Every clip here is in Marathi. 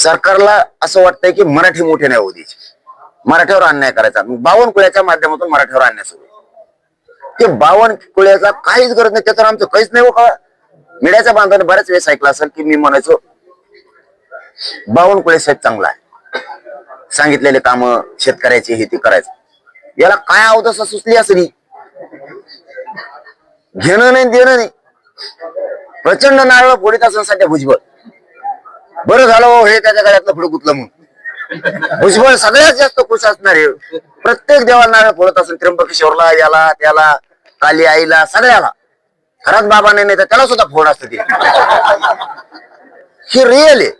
सरकारला असं वाटतंय की मराठी मोठे नाही होऊ द्यायचे, मराठ्यावर अन्याय करायचा. बावनकुळ्याच्या माध्यमातून मराठ्यावर अन्याय सुरू. ते बावनकुळ्याचा काहीच गरज नाही, त्याचं आमचं काहीच नाही. हो का मीडियाच्या बांधवाने बऱ्याच वेळेस ऐकलं असेल की मी म्हणायचो बावनकुळे साहेब चांगला आहे, सांगितलेले काम शेतकऱ्याची हे ती करायचं. याला काय अवदसा सुचली असली, घेणं नाही देणं नाही. प्रचंड नारळ फोडीत असं सध्या भुजबळ. बरं झालं हो हे त्याच्या गळ्यातलं पुढे गुतलं म्हणून. भुजबळ सगळ्यात जास्त खुश असणार आहे. प्रत्येक देवाला नारळ फोडत असेल, त्र्यंबकेश्वरला, याला त्याला, काली आईला, सगळ्याला. खरंच बाबाने नाही तर त्याला सुद्धा फोड असतं ते. हे रिअल आहे.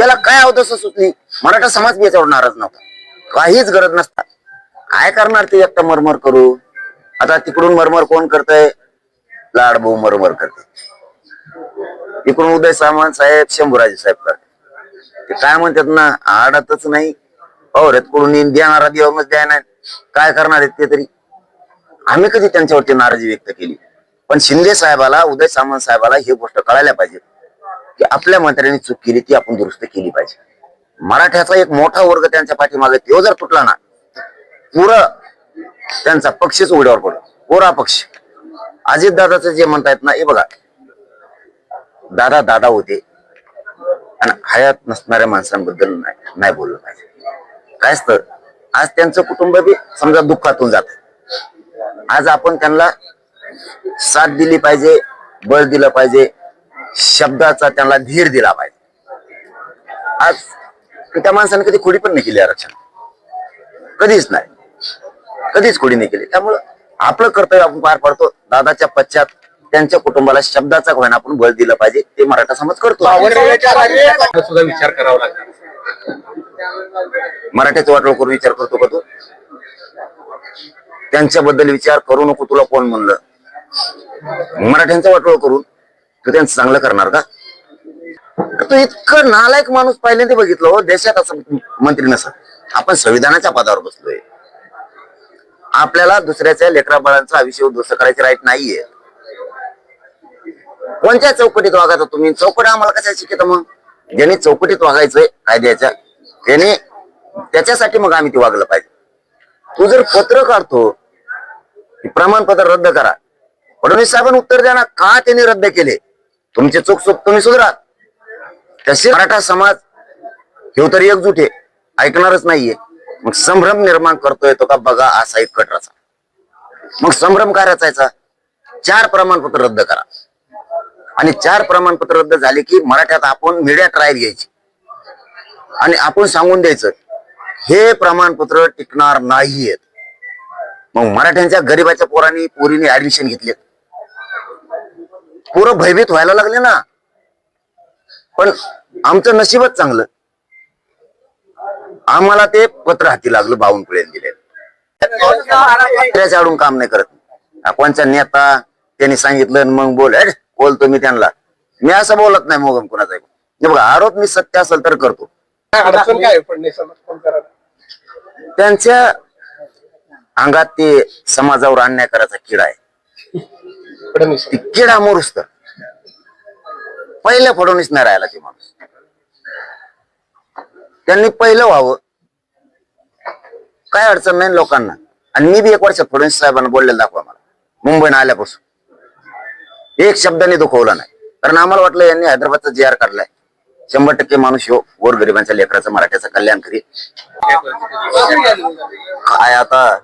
याला काय अवदसा सुचली. मराठा समाज याच्यावर नाराज नव्हता, काहीच गरज नसतात. काय करणार ते एकटा मरमर करू. आता तिकडून मरमर कोण करतय, लाडभाऊ मरमर करते. इकडून उदय सामंत साहेब, शंभूराजे साहेब करते. ते काय म्हणतात ना, आडतच नाही औरतकडून देणारा देवाच द्या नाही. काय करणार आहेत ते तरी. आम्ही कधी त्यांच्यावरती नाराजी व्यक्त केली, पण शिंदे साहेबाला, उदय सामंत साहेबाला ही गोष्ट कळायला पाहिजे की आपल्या मंत्र्यांनी चूक केली ती आपण दुरुस्त केली पाहिजे. मराठ्याचा एक मोठा वर्ग त्यांच्या पाठीमागे, तो जर तुटला ना, पुरं त्यांचा पक्षच उघड्यावर पडतो, पुरा पक्ष. अजितदादाचं जे म्हणतायत ना, हे बघा, दादा दादा होते आणि हयात नसणाऱ्या माणसांबद्दल नाही बोललं पाहिजे. काय असतं, आज त्यांचं कुटुंब बी समजा दुःखातून जात. आज आपण त्यांना साथ दिली पाहिजे, बळ दिलं पाहिजे, शब्दाचा त्यांना धीर दिला पाहिजे. आज त्या माणसाने कधी खोडी पण नाही केली आरक्षण, कधीच नाही, कधीच खोडी नाही केली. त्यामुळं आपलं कर्तव्य आपण पार पाडतो. दादाच्या पश्चात त्यांच्या कुटुंबाला शब्दाचा होईना आपण बळ दिलं पाहिजे, ते मराठा समाज करतो. सुद्धा विचार करावा लागतो. मराठ्याचं वाटोळ करून विचार करतो का तू? त्यांच्याबद्दल विचार करू नको, तुला कोण म्हणलं? मराठ्यांचा वाटोळ करून तू त्यांचं चांगलं करणार का? तू इतकं नालायक माणूस पहिल्यांदा बघितलं हो देशात असं मंत्री नसत. आपण संविधानाच्या पदावर बसलोय. आपल्याला दुसऱ्याच्या लेकरा बाळांचं आयुष्य उद्ध्वस्त करायचे राईट नाहीये. कोणत्या चौकटीत वागायचं तुम्ही? चौकट आम्हाला कशा शिकत? मग ज्यांनी चौकटीत वागायचंय कायद्याच्या, त्याने त्याच्यासाठी मग आम्ही ते वागलं पाहिजे. तू जर पत्र काढतो प्रमाणपत्र रद्द करा, फडणवीस साहेबांनी उत्तर द्या ना, का त्यांनी रद्द केले? तुमचे चूक तुम्ही सुधारा. तसे मराठा समाज हे तरी एकजूट आहे, ऐकणारच नाहीये. मग संभ्रम निर्माण करतोय तो का बघा असा एक कटराचा. मग संभ्रम काय रचायचा? 4 प्रमाणपत्र रद्द करा. आणि 4 प्रमाणपत्र रद्द झाले की मराठ्यात आपण मीडिया ट्रायल घ्यायची आणि आपण सांगून द्यायचं हे प्रमाणपत्र टिकणार नाहीयेत. मग मराठ्यांच्या गरीबाच्या पोरीने ऍडमिशन घेतलेत, पुरं भयभीत व्हायला लागले ना. पण आमचं नशीबच चांगलं, आम्हाला ते पत्र हाती लागलं, बावनकुळेने दिले. आडून काम नाही करत. कोणचा नेता त्यांनी सांगितलं मग बोलतो मी त्यांना. मी असं बोलत नाही मोगम कुणाचा. बघा, आरोप मी सत्य असेल तर करतो. त्यांच्या अंगात ते समाजावर अन्याय करायचा किडा आहे. किडा मोरुस्त पहिलं फडणवीस नाही राहिला ते माणूस. त्यांनी पहिलं व्हावं, काय अडचण नाही लोकांना. आणि मी बी 1 वर्षात फडणवीस साहेबांना बोललेलं दाखवा मला. मुंबईनं आल्यापासून एक शब्दाने दुखवला नाही. कारण आम्हाला वाटलं यांनी हैदराबादचा JR काढलाय, 100% माणूस हो गोरगरिबांच्या लेकराचं मराठ्याचं कल्याण करी. काय आता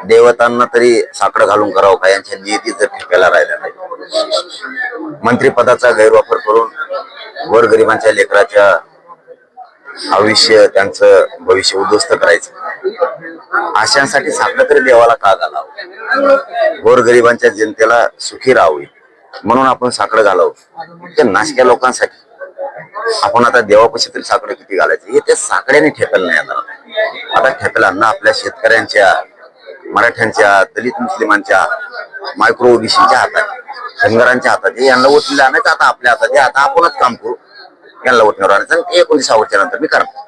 देवतांना तरी साकडं घालून करावं का? यांच्या नियतीचं ठेप्याला राहिला नाही. मंत्रिपदाचा गैरवापर करून गोरगरिबांच्या लेकराच्या आयुष्य, त्यांचं भविष्य उद्ध्वस्त करायचं. अशांसाठी साकडं तरी देवाला का घालावं? गोरगरिबांच्या जनतेला सुखी राहावी म्हणून आपण साकडं घालावं. त्या नाशक्या लोकांसाठी आपण आता देवापाशी तरी साकडं किती घालायचं? हे त्या साकड्याने ठेपेल नाही येणार. आता ठेपेलांना आपल्या शेतकऱ्यांच्या, मराठ्यांच्या, दलित मुस्लिमांच्या, मायक्रो ओबीसीच्या हातात, धनगरांच्या हातात यांना वोटलेलं आणायचं. आता आपल्या हातात आता आपणच काम करू, यांना वोटण्यावर आणायचं. 19 नंतर मी करणार.